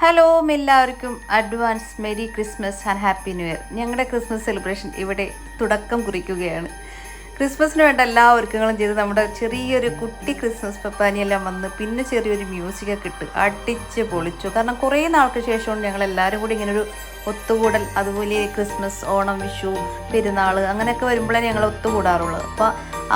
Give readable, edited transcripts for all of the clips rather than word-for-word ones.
Hello എല്ലാവർക്കും advance merry Christmas and happy new year. ഞങ്ങളുടെ Christmas celebration ഇവിടെ തുടക്കം കുറിക്കുകയാണ്. ക്രിസ്മസിന് വേണ്ട എല്ലാ ഒരുക്കങ്ങളും ചെയ്ത് നമ്മുടെ ചെറിയൊരു കുട്ടി ക്രിസ്മസ് പപ്പാനിയെല്ലാം വന്ന് പിന്നെ ചെറിയൊരു മ്യൂസിക്കൊക്കെ ഇട്ട് അടിച്ച് പൊളിച്ചു. കാരണം കുറേ നാൾക്ക് ശേഷമാണ് ഞങ്ങൾ എല്ലാവരും കൂടി ഇങ്ങനൊരു ഒത്തുകൂടൽ. അതുപോലെ ക്രിസ്മസ്, ഓണം, വിഷു, പെരുന്നാൾ അങ്ങനെയൊക്കെ വരുമ്പോഴേ ഞങ്ങൾ ഒത്തുകൂടാറുള്ളത്. അപ്പോൾ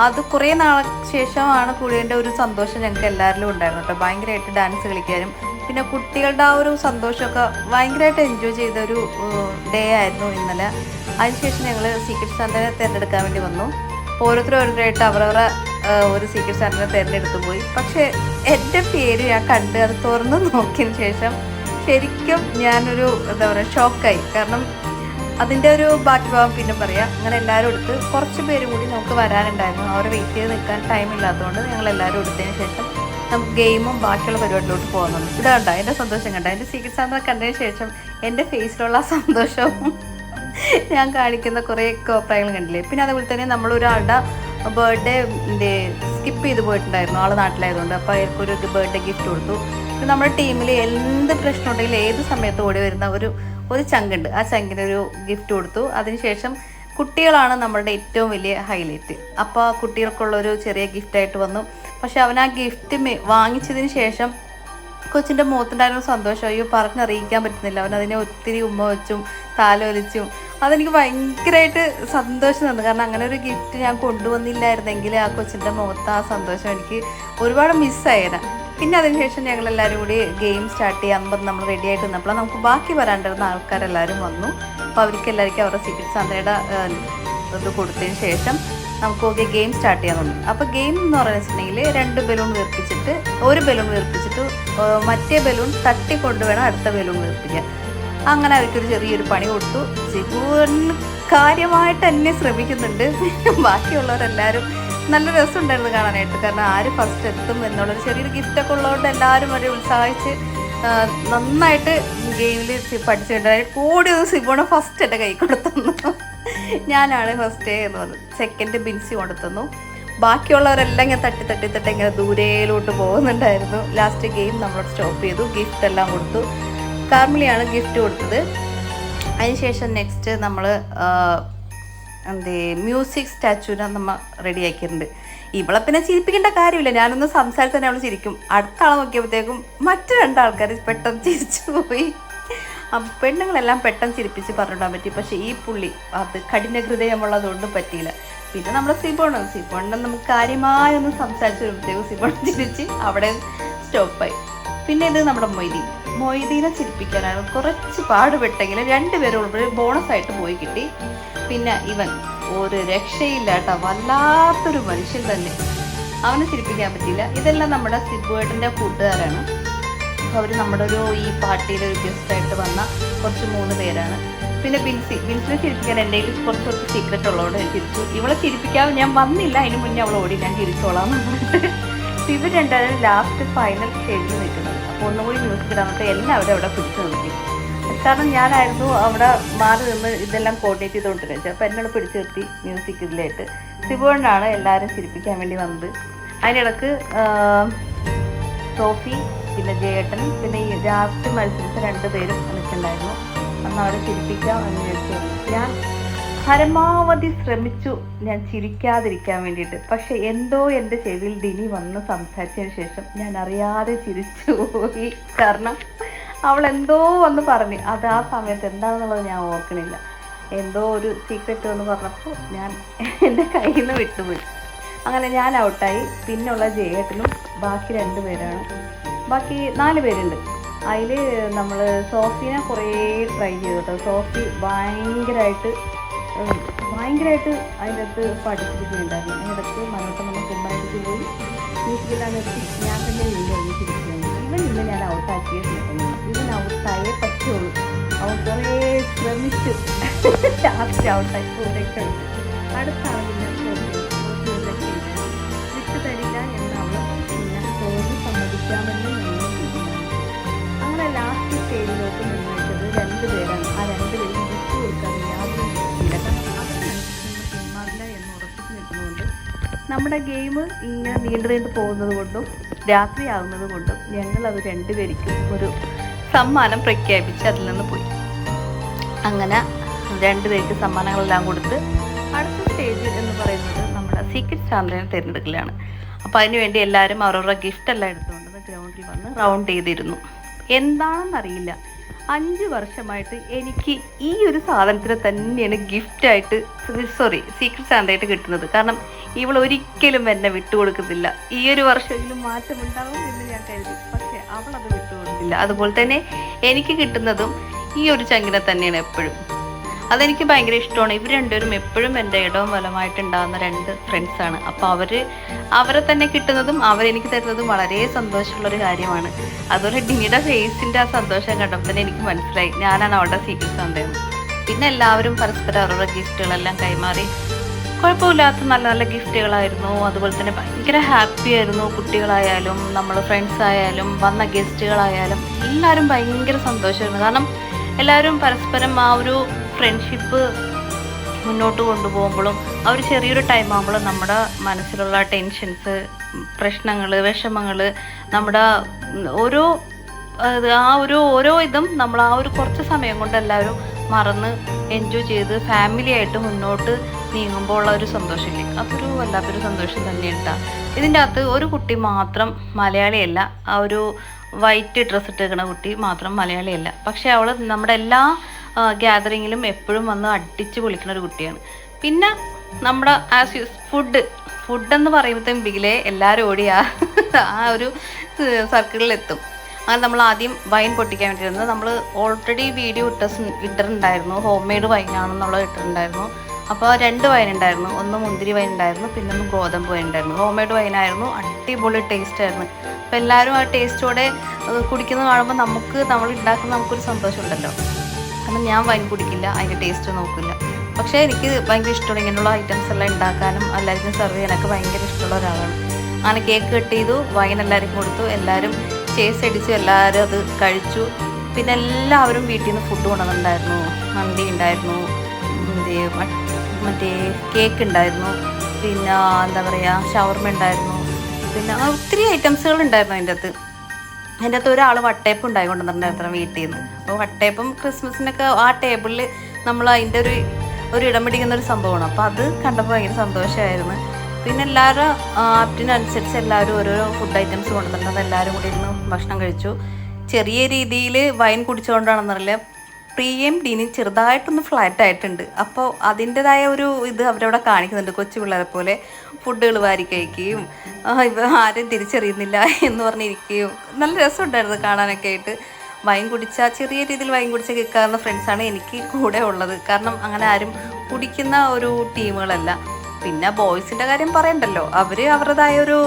അത് കുറേ നാൾക്ക് ശേഷമാണ് കൂടിയതിൻ്റെ ഒരു സന്തോഷം ഞങ്ങൾക്ക് എല്ലാവരിലും ഉണ്ടായിരുന്നു കേട്ടോ. ഭയങ്കരമായിട്ട് ഡാൻസ് കളിക്കാനും പിന്നെ കുട്ടികളുടെ ആ ഒരു സന്തോഷമൊക്കെ ഭയങ്കരമായിട്ട് എൻജോയ് ചെയ്തൊരു ഡേ ആയിരുന്നു ഇന്നലെ. അതിനുശേഷം ഞങ്ങൾ സീക്രട്ട് സാന്റയെ തിരഞ്ഞെടുക്കാൻ വേണ്ടി വന്നു. ഓരോരുത്തരായിട്ട് അവരവരെ ഒരു സീക്രട്ട് സാന്റയെ തിരഞ്ഞെടുത്തു പോയി. പക്ഷേ എൻ്റെ പേര് ഞാൻ കണ്ട് അത് തുറന്ന് നോക്കിയതിന് ശേഷം ശരിക്കും ഞാനൊരു എന്താ പറയുക ഷോക്കായി. കാരണം അതിൻ്റെ ഒരു ബാക്കി ഭാഗം പിന്നെ പറയാം. അങ്ങനെ എല്ലാവരും എടുത്ത് കുറച്ച് പേര് കൂടി നമുക്ക് വരാനുണ്ടായിരുന്നു. അവരെ വെയിറ്റ് ചെയ്ത് നിൽക്കാൻ ടൈമില്ലാത്തതുകൊണ്ട് ഞങ്ങൾ എല്ലാവരും എടുത്തതിന് ശേഷം നമുക്ക് ഗെയിമും ബാക്കിയുള്ള പരിപാടിയിലോട്ട് പോകുന്നുണ്ട്. ഇതാണ്ട എൻ്റെ സന്തോഷം കണ്ട. എൻ്റെ സീക്രട്ട് സാന്റ കണ്ടതിന് ശേഷം എൻ്റെ ഫേസിലുള്ള സന്തോഷവും ഞാൻ കാണിക്കുന്ന കുറേ കോപ്രായങ്ങൾ കണ്ടില്ലേ. പിന്നെ അതുപോലെ തന്നെ നമ്മളൊരാളുടെ ബർത്ത്ഡേ സ്കിപ്പ് ചെയ്ത് പോയിട്ടുണ്ടായിരുന്നു, ആൾ നാട്ടിലായതുകൊണ്ട്. അപ്പോൾ അയാൾക്കൊരു ബർത്ത്ഡേ ഗിഫ്റ്റ് കൊടുത്തു. നമ്മുടെ ടീമിൽ എന്ത് പ്രശ്നം ഉണ്ടെങ്കിലും ഏത് സമയത്ത് ഓടി വരുന്ന ഒരു ചങ്കുണ്ട്. ആ ചങ്കിനൊരു ഗിഫ്റ്റ് കൊടുത്തു. അതിനുശേഷം കുട്ടികളാണ് നമ്മളുടെ ഏറ്റവും വലിയ ഹൈലൈറ്റ്. അപ്പോൾ കുട്ടികൾക്കുള്ളൊരു ചെറിയ ഗിഫ്റ്റായിട്ട് വന്നു. പക്ഷെ അവൻ ആ ഗിഫ്റ്റ് വാങ്ങിച്ചതിന് ശേഷം കൊച്ചിൻ്റെ മുഖത്തുണ്ടായിരുന്ന സന്തോഷം അയ്യോ പറഞ്ഞറിയിക്കാൻ പറ്റുന്നില്ല. അവനതിനെ ഒത്തിരി ഉമ്മ വെച്ചും താലോലിച്ചും അതെനിക്ക് ഭയങ്കരമായിട്ട് സന്തോഷം തന്നു. കാരണം അങ്ങനെ ഒരു ഗിഫ്റ്റ് ഞാൻ കൊണ്ടുവന്നില്ലായിരുന്നെങ്കിൽ ആ കൊച്ചിൻ്റെ മുഖത്ത് ആ സന്തോഷം എനിക്ക് ഒരുപാട് മിസ്സായേനെ. പിന്നെ അതിനുശേഷം ഞങ്ങളെല്ലാവരും കൂടി ഗെയിം സ്റ്റാർട്ട് ചെയ്യാൻ നമ്മൾ റെഡി ആയിട്ട് നിന്നപ്പോൾ നമുക്ക് ബാക്കി വരാണ്ടിരുന്ന ആൾക്കാരെല്ലാവരും വന്നു. അപ്പോൾ അവർക്ക് എല്ലാവർക്കും അവരുടെ സീക്രട്ട് സാന്റയുടെ ഇത് കൊടുത്തതിന് ശേഷം നമുക്ക് ഗെയിം സ്റ്റാർട്ട് ചെയ്യാൻ തോന്നി. അപ്പോൾ ഗെയിം എന്ന് പറഞ്ഞിട്ടുണ്ടെങ്കിൽ 2 ബലൂൺ വീർപ്പിച്ചിട്ട് ഒരു ബലൂൺ വീർപ്പിച്ചിട്ട് മറ്റേ ബലൂൺ തട്ടിക്കൊണ്ട് വേണം അടുത്ത ബലൂൺ വീർപ്പിക്കാൻ. അങ്ങനെ അവർക്കൊരു ചെറിയൊരു പണി കൊടുത്തു. സിബുൻ കാര്യമായിട്ട് എന്നെ ശ്രമിക്കുന്നുണ്ട്. ബാക്കിയുള്ളവരെല്ലാവരും നല്ല രസമുണ്ടായിരുന്നു കാണാനായിട്ട്. കാരണം ആര് ഫസ്റ്റ് എത്തും എന്നുള്ളൊരു ചെറിയൊരു ഗിഫ്റ്റൊക്കെ ഉള്ളതുകൊണ്ട് എല്ലാവരും അവരെ ഉത്സാഹിച്ച് നന്നായിട്ട് ഗെയിമിൽ പഠിച്ചിട്ടുണ്ടായി. കൂടി ഒന്ന് സിബോണ ഫസ്റ്റ് എൻ്റെ കൈ കൊടുത്തുന്നു. ഞാനാണ് ഫസ്റ്റ് എന്ന് പറഞ്ഞു. സെക്കൻഡ് ബിൻസി കൊണ്ടുത്തന്നു. ബാക്കിയുള്ളവരെല്ലാം ഇങ്ങനെ തട്ടി ഇങ്ങനെ ദൂരയിലോട്ട് പോകുന്നുണ്ടായിരുന്നു. ലാസ്റ്റ് ഗെയിം നമ്മളോട് സ്റ്റോപ്പ് ചെയ്തു. ഗിഫ്റ്റ് എല്ലാം കൊടുത്തു. കാർമിലിയാണ് ഗിഫ്റ്റ് കൊടുത്തത്. അതിനുശേഷം നെക്സ്റ്റ് നമ്മൾ മ്യൂസിക് സ്റ്റാച്ചുവിനെ നമ്മൾ റെഡിയാക്കിയിട്ടുണ്ട്. ഇവളെ പിന്നെ ചിരിപ്പിക്കേണ്ട കാര്യമില്ല. ഞാനൊന്ന് സംസാരിച്ച് തന്നെ അവൾ ചിരിക്കും. അടുത്ത ആളെ നോക്കിയപ്പോഴത്തേക്കും മറ്റു 2 ആൾക്കാർ പെട്ടെന്ന് ചിരിച്ചു പോയി. പെണ്ണുങ്ങളെല്ലാം പെട്ടെന്ന് ചിരിപ്പിച്ച് പറഞ്ഞിടാൻ പറ്റി. പക്ഷേ ഈ പുള്ളി അത് കഠിന ഹൃദയമുള്ളതുകൊണ്ട് പറ്റിയില്ല. പിന്നെ നമ്മുടെ സിബോണിനെ നമുക്ക് കാര്യമായൊന്ന് സംസാരിച്ച് വരുമ്പോഴത്തേക്കും സിബോൺ ചിരിച്ച് അവിടെ സ്റ്റോപ്പായി. പിന്നെ ഇത് നമ്മുടെ മൊയ്തീനെ ചിരിപ്പിക്കാനാണ് കുറച്ച് പാടുപെട്ടെങ്കിലും 2 പേരും ബോണസായിട്ട് പോയി കിട്ടി. പിന്നെ ഇവൻ ഒരു രക്ഷയില്ല കേട്ടോ, വല്ലാത്തൊരു മനുഷ്യൻ തന്നെ. അവനെ ചിരിപ്പിക്കാൻ പറ്റിയില്ല. ഇതെല്ലാം നമ്മുടെ സിബുവേട്ടൻ്റെ കൂട്ടുകാരാണ്. അവർ നമ്മുടെ ഈ പാർട്ടിയിൽ ഒരു ഗസ്റ്റായിട്ട് വന്ന കുറച്ച് 3 പേരാണ്. പിന്നെ ബിൻസിനെ ചിരിപ്പിക്കാൻ എൻ്റെ കയ്യിൽ കുറച്ച് സീക്രറ്റ് ഉള്ളതുകൊണ്ട് ഞാൻ ചിരിച്ചു. ഇവളെ ചിരിപ്പിക്കാൻ ഞാൻ വന്നില്ല, അതിന് മുന്നേ അവൾ ഓടി ഞാൻ ചിരിച്ചോളാം എന്ന് പറഞ്ഞിട്ട്. ഇവർ 2 ലാസ്റ്റ് ഫൈനൽ സ്റ്റേജിൽ നിൽക്കുന്നത്. അപ്പോൾ ഒന്നുകൂടി മ്യൂസിക് ഇടാൻ വേണ്ടി എല്ലാവരും അവിടെ പിടിച്ചു നിർത്തി. കാരണം ഞാനായിരുന്നു അവിടെ മാറി നിന്ന് ഇതെല്ലാം കോർഡിനേറ്റ് ചെയ്തുകൊണ്ടിരുന്നത്. അപ്പോൾ എന്നോട് പിടിച്ചു നിർത്തി മ്യൂസിക് ഇതിലായിട്ട്. സിബോണിനാണ് എല്ലാവരും ചിരിപ്പിക്കാൻ വേണ്ടി വന്നത്. അതിനിടക്ക് സോഫി, പിന്നെ ജയേട്ടൻ, പിന്നെ ഈ ലാസ്റ്റ് മത്സരിച്ച 2 പേരും എനിക്കുണ്ടായിരുന്നു. അന്ന് അവരെ ചിരിപ്പിക്കാം എന്ന് ചോദിച്ചു. ഞാൻ പരമാവധി ശ്രമിച്ചു ഞാൻ ചിരിക്കാതിരിക്കാൻ വേണ്ടിയിട്ട്. പക്ഷെ എന്തോ എൻ്റെ ചെവിയിൽ ഡിനി വന്ന് സംസാരിച്ചതിന് ശേഷം ഞാൻ അറിയാതെ ചിരിച്ചു പോയി. കാരണം അവൾ എന്തോ വന്ന് പറഞ്ഞു. അത് ആ സമയത്ത് എന്താണെന്നുള്ളത് ഞാൻ ഓർക്കണില്ല. എന്തോ ഒരു സീക്രറ്റ് എന്ന് പറഞ്ഞപ്പോൾ ഞാൻ എൻ്റെ കയ്യിൽ നിന്ന് വിട്ടുപോയി. അങ്ങനെ ഞാൻ ഔട്ടായി. പിന്നുള്ള ജയേട്ടനും ബാക്കി 2 പേരാണ്. ബാക്കി 4 പേരുണ്ട്. അതിൽ നമ്മൾ സോഫീനെ കുറേ ട്രൈ ചെയ്തു കേട്ടോ. സോഫി ഭയങ്കരമായിട്ട് അതിനകത്ത് പാർട്ടിസിപ്പേറ്റ് അതിനകത്ത് മനോട്ടം നമ്മൾ കുമ്മനായിട്ട് പോയി മ്യൂസിക്കെല്ലാം നിർത്തി ഞാൻ തന്നെ വീണ്ടും ഒന്നിച്ചിരിക്കുന്നു. ഇവൻ ഞാൻ ഔട്ടാക്കിയിട്ടുണ്ട്. ഇവൻ ഔട്ടായേ പറ്റുള്ളൂ. അവൻ കുറേ ശ്രമിച്ചു. ലാസ്റ്റ് ഔട്ടായി കൂടെയൊക്കെ അടുത്ത ആളില്ല വിട്ടു തരില്ല എന്നവൾ പിന്നെ തോന്നി സമ്മതിക്കാമെന്ന് ഞങ്ങൾ തീരുമാനിച്ചു. അങ്ങനെ ലാസ്റ്റ് സ്റ്റേജിലോട്ട് നിർണ്ണയിച്ചത് 2 പേരാണ്. ആ 2 പേരും വിട്ടു കൊടുക്കാൻ യാതൊരു ഇല്ല. കാരണം അവരനുസരിച്ച് പിന്മാറില്ല എന്ന് ഉറപ്പിച്ച് നിൽക്കുന്നതുകൊണ്ട് നമ്മുടെ ഗെയിം ഇങ്ങനെ നീണ്ടു പോകുന്നത് കൊണ്ടും രാത്രിയാകുന്നത് കൊണ്ടും ഞങ്ങൾ അത് 2 പേർക്കും ഒരു സമ്മാനം പ്രഖ്യാപിച്ച് അതിൽ നിന്ന് പോയി. അങ്ങനെ 2 പേർക്ക് സമ്മാനങ്ങളെല്ലാം കൊടുത്ത് അടുത്ത സ്റ്റേജ് എന്ന് പറയുന്നത് നമ്മുടെ സീക്രട്ട് സാന്റയെ തിരഞ്ഞെടുക്കലാണ്. അപ്പോൾ അതിനുവേണ്ടി എല്ലാവരും അവരവരുടെ ഗിഫ്റ്റെല്ലാം എടുത്തുകൊണ്ട് ഗ്രൗണ്ടിൽ വന്ന് റൗണ്ട് ചെയ്തിരുന്നു. എന്താണെന്നറിയില്ല, 5 വർഷമായിട്ട് എനിക്ക് ഈ ഒരു സാധനത്തിന് തന്നെയാണ് ഗിഫ്റ്റായിട്ട് സീക്രട്ട് സാന്റയായിട്ട് കിട്ടുന്നത്. കാരണം ഇവൾ ഒരിക്കലും എന്നെ വിട്ടുകൊടുക്കത്തില്ല. ഈ ഒരു വർഷമെങ്കിലും മാറ്റമുണ്ടാകും എന്ന് ഞാൻ കരുതി, പക്ഷേ അവളത് വിട്ടുകൊടുക്കില്ല. അതുപോലെ തന്നെ എനിക്ക് കിട്ടുന്നതും ഈ ഒരു ചങ്കിനെ തന്നെയാണ് എപ്പോഴും. അതെനിക്ക് ഭയങ്കര ഇഷ്ടമാണ്. ഇവർ രണ്ടുപേരും എപ്പോഴും എൻ്റെ ഇടവും വലമായിട്ടുണ്ടാകുന്ന 2 ഫ്രണ്ട്സാണ്. അപ്പോൾ അവരെ തന്നെ കിട്ടുന്നതും അവരെനിക്ക് തരുന്നതും വളരെ സന്തോഷമുള്ളൊരു കാര്യമാണ്. അതുപോലെ ഡിനിയുടെ ഫേസിൻ്റെ ആ സന്തോഷം കണ്ടപ്പോൾ തന്നെ എനിക്ക് മനസ്സിലായി ഞാനാണ് അവളുടെ സീക്രട്ട് സാന്റയെന്ന്. പിന്നെ എല്ലാവരും പരസ്പരം അവരുടെ ഗിഫ്റ്റുകളെല്ലാം കൈമാറി. കുഴപ്പമില്ലാത്ത നല്ല നല്ല ഗിഫ്റ്റുകളായിരുന്നു. അതുപോലെ തന്നെ ഭയങ്കര ഹാപ്പി ആയിരുന്നു. കുട്ടികളായാലും നമ്മൾ ഫ്രണ്ട്സ് ആയാലും വന്ന ഗസ്റ്റുകളായാലും എല്ലാവരും ഭയങ്കര സന്തോഷമായിരുന്നു. കാരണം എല്ലാവരും പരസ്പരം ആ ഒരു ഫ്രണ്ട്ഷിപ്പ് മുന്നോട്ട് കൊണ്ടുപോകുമ്പോഴും ആ ഒരു ചെറിയൊരു ടൈം ആകുമ്പോഴും നമ്മുടെ മനസ്സിലുള്ള ടെൻഷൻസ്, പ്രശ്നങ്ങൾ, വിഷമങ്ങൾ, നമ്മുടെ ഓരോ ഇതും നമ്മൾ ആ ഒരു കുറച്ച് സമയം കൊണ്ട് എല്ലാവരും മറന്ന് എൻജോയ് ചെയ്ത് ഫാമിലി ആയിട്ട് മുന്നോട്ട് നീങ്ങുമ്പോൾ ഉള്ള ഒരു സന്തോഷമില്ലേ, അതൊരു വല്ലാത്തൊരു സന്തോഷം തന്നെയാണ്. ഇതിൻ്റെ അകത്ത് ഒരു കുട്ടി മാത്രം മലയാളിയല്ല, ആ ഒരു വൈറ്റ് ഡ്രസ്സ് ഇട്ടിരിക്കുന്ന കുട്ടി മാത്രം മലയാളിയല്ല. പക്ഷേ അവൾ നമ്മുടെ എല്ലാ ഗ്യാതറിങ്ങിലും എപ്പോഴും വന്ന് അടിച്ച് പൊളിക്കുന്ന ഒരു കുട്ടിയാണ്. പിന്നെ നമ്മുടെ ഫുഡെന്ന് പറയുമ്പോഴത്തേക്കിലെ എല്ലാവരും ഓടി ആ ഒരു സർക്കിളിലെത്തും. അങ്ങനെ നമ്മൾ ആദ്യം വൈൻ പൊട്ടിക്കാൻ വേണ്ടിയിരുന്നത് നമ്മൾ ഓൾറെഡി വീഡിയോ ഇട്ടിട്ടുണ്ടായിരുന്നു. ഹോം മെയ്ഡ് വൈനാണെന്നുള്ളത് ഇട്ടിട്ടുണ്ടായിരുന്നു. അപ്പോൾ 2 വൈൻ ഉണ്ടായിരുന്നു. ഒന്ന് മുന്തിരി വൈൻ ഉണ്ടായിരുന്നു, പിന്നെ ഒന്ന് ഗോതമ്പ് വൈൻ ഉണ്ടായിരുന്നു. ഹോം മെയ്ഡ് വൈനായിരുന്നു, അടിപൊളി ടേസ്റ്റ് ആയിരുന്നു. അപ്പോൾ എല്ലാവരും ആ ടേസ്റ്റോടെ കുടിക്കുന്നത് കാണുമ്പോൾ നമ്മൾ ഉണ്ടാക്കുന്ന നമുക്കൊരു സന്തോഷമുണ്ടല്ലോ. കാരണം ഞാൻ വൈൻ കുടിക്കില്ല, അതിൻ്റെ ടേസ്റ്റ് നോക്കില്ല. പക്ഷേ എനിക്ക് ഭയങ്കര ഇഷ്ടമാണ് ഇങ്ങനെയുള്ള ഐറ്റംസ് എല്ലാം ഉണ്ടാക്കാനും എല്ലാവർക്കും സെർവ് ചെയ്യാനൊക്കെ ഭയങ്കര ഇഷ്ടമുള്ള ഒരാളാണ്. അങ്ങനെ കേക്ക് കട്ട് ചെയ്തു, വൈൻ എല്ലാവർക്കും കൊടുത്തു, എല്ലാവരും ചേസ് അടിച്ചു, എല്ലാവരും അത് കഴിച്ചു. പിന്നെ എല്ലാവരും വീട്ടിൽ നിന്ന് ഫുഡ് കൊണ്ടുവന്നിട്ടുണ്ടായിരുന്നു. മന്തി ഉണ്ടായിരുന്നു, മറ്റേ കേക്ക് ഉണ്ടായിരുന്നു, പിന്നെ എന്താ പറയുക ഷവർമ ഉണ്ടായിരുന്നു, പിന്നെ ഒത്തിരി ഐറ്റംസുകൾ ഉണ്ടായിരുന്നു. അതിൻ്റെ അകത്ത് ഒരാൾ വട്ടയപ്പം ഉണ്ടായിക്കൊണ്ടിരുന്നുണ്ടായിരുന്നു വീട്ടിൽ നിന്ന്. അപ്പോൾ വട്ടയപ്പം ക്രിസ്മസിനൊക്കെ ആ ടേബിളിൽ നമ്മൾ അതിൻ്റെ ഒരു ഇടം പിടിക്കുന്ന ഒരു സംഭവമാണ്. അപ്പോൾ അത് കണ്ടപ്പോൾ ഭയങ്കര സന്തോഷമായിരുന്നു. പിന്നെ എല്ലാവരും ആപ്റ്റിനനുസരിച്ച് എല്ലാവരും ഓരോരോ ഫുഡ് ഐറ്റംസ് കൊണ്ടുവന്നിട്ടുണ്ട്. എല്ലാവരും കൂടി ഇരുന്ന് ഭക്ഷണം കഴിച്ചു. ചെറിയ രീതിയിൽ വൈൻ കുടിച്ചുകൊണ്ടാണെന്നറിയില്ല, പ്രിയയും ഡിനി ചെറുതായിട്ടൊന്ന് ഫ്ലാറ്റ് ആയിട്ടുണ്ട്. അപ്പോൾ അതിൻ്റെതായ ഒരു ഇത് അവരവിടെ കാണിക്കുന്നുണ്ട്. കൊച്ചു പിള്ളേരെ പോലെ ഫുഡുകൾ വാരി കഴിക്കുകയും ആരും തിരിച്ചറിയുന്നില്ല എന്ന് പറഞ്ഞിരിക്കുകയും നല്ല രസമുണ്ടായിരുന്നു കാണാനൊക്കെ ആയിട്ട്. ചെറിയ രീതിയിൽ വൈൻ കുടിച്ച് കേൾക്കാവുന്ന ഫ്രണ്ട്സാണ് എനിക്ക് കൂടെ ഉള്ളത്. കാരണം അങ്ങനെ ആരും കുടിക്കുന്ന ഒരു ടീമുകളല്ല. പിന്നെ ബോയ്സിൻ്റെ കാര്യം പറയണ്ടല്ലോ, അവർ അവരുടേതായ ഒരു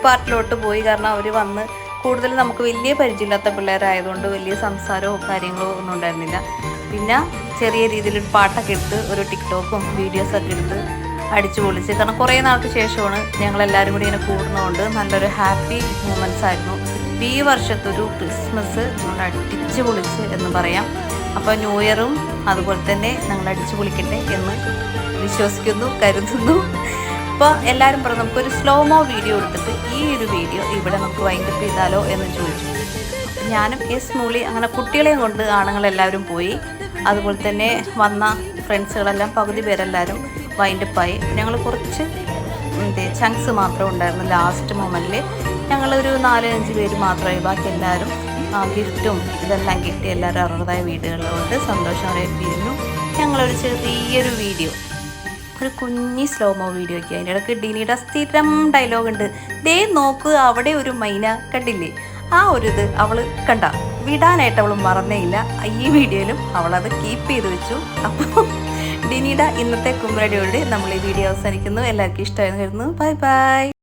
പാർട്ടിലോട്ട് പോയി. കാരണം അവർ വന്ന് കൂടുതൽ നമുക്ക് വലിയ പരിചയമില്ലാത്ത പിള്ളേരായതുകൊണ്ട് വലിയ സംസാരമോ കാര്യങ്ങളോ ഒന്നും ഉണ്ടായിരുന്നില്ല. പിന്നെ ചെറിയ രീതിയിലൊരു പാട്ടൊക്കെ എടുത്ത് ഒരു ടിക്ടോക്കും വീഡിയോസൊക്കെ എടുത്ത് അടിച്ചു പൊളിച്ച്. കാരണം കുറേ നാൾക്ക് ശേഷമാണ് ഞങ്ങളെല്ലാവരും കൂടി ഇങ്ങനെ കൂടുന്നതുകൊണ്ട് നല്ലൊരു ഹാപ്പി മൂമെൻറ്റ്സ് ആയിരുന്നു. ഈ വർഷത്തൊരു ക്രിസ്മസ് ഞങ്ങൾ അടിച്ചു പൊളിച്ച് എന്ന് പറയാം. അപ്പോൾ ന്യൂ ഇയറും അതുപോലെ തന്നെ ഞങ്ങൾ അടിച്ചു പൊളിക്കട്ടെ എന്ന് വിശ്വസിക്കുന്നു, കരുതുന്നു. അപ്പോൾ എല്ലാവരും പറഞ്ഞു നമുക്കൊരു സ്ലോമോ വീഡിയോ എടുത്തിട്ട് ഈ ഒരു വീഡിയോ ഇവിടെ നമുക്ക് വൈൻഡപ്പ് ചെയ്താലോ എന്ന് ചോദിച്ചു. ഞാനും മൂളി അങ്ങനെ കുട്ടികളെയും കൊണ്ട് ആണുങ്ങളെല്ലാവരും പോയി. അതുപോലെ തന്നെ വന്ന ഫ്രണ്ട്സുകളെല്ലാം പകുതി പേരെല്ലാവരും വൈൻഡപ്പായി. ഞങ്ങൾ കുറച്ച് ചങ്ക്സ് മാത്രമേ ഉണ്ടായിരുന്നു. ലാസ്റ്റ് മൊമെൻറ്റിൽ ഞങ്ങളൊരു 4-5 പേര് മാത്രമായി. ബാക്കി എല്ലാവരും ഗിഫ്റ്റും ഇതെല്ലാം കിട്ടി എല്ലാവരും അവരുടേതായ വീടുകളിലോട്ട് സന്തോഷം അറിയിപ്പിക്കുന്നു. ഞങ്ങളൊരു ചെറിയൊരു വീഡിയോ, ഒരു കുഞ്ഞി സ്ലോമോ വീഡിയോ ഒക്കെ. അതിൻ്റെ ഇടയ്ക്ക് ഡിനിയുടെ സ്ഥിരം ഡയലോഗ് ഉണ്ട്, ദേ നോക്ക് അവിടെ ഒരു മൈന കണ്ടില്ലേ. ആ ഒരു ഇത് അവൾ വിടാനായിട്ട് അവൾ മറന്നേയില്ല. ഈ വീഡിയോയിലും അവളത് കീപ്പ് ചെയ്ത് വെച്ചു. അപ്പോൾ ഡിനിയുടെ ഇന്നത്തെ കുമ്പരടിയോട് നമ്മൾ ഈ വീഡിയോ അവസാനിക്കുന്നു. എല്ലാവർക്കും ഇഷ്ടമായിരുന്നു. Bye bye.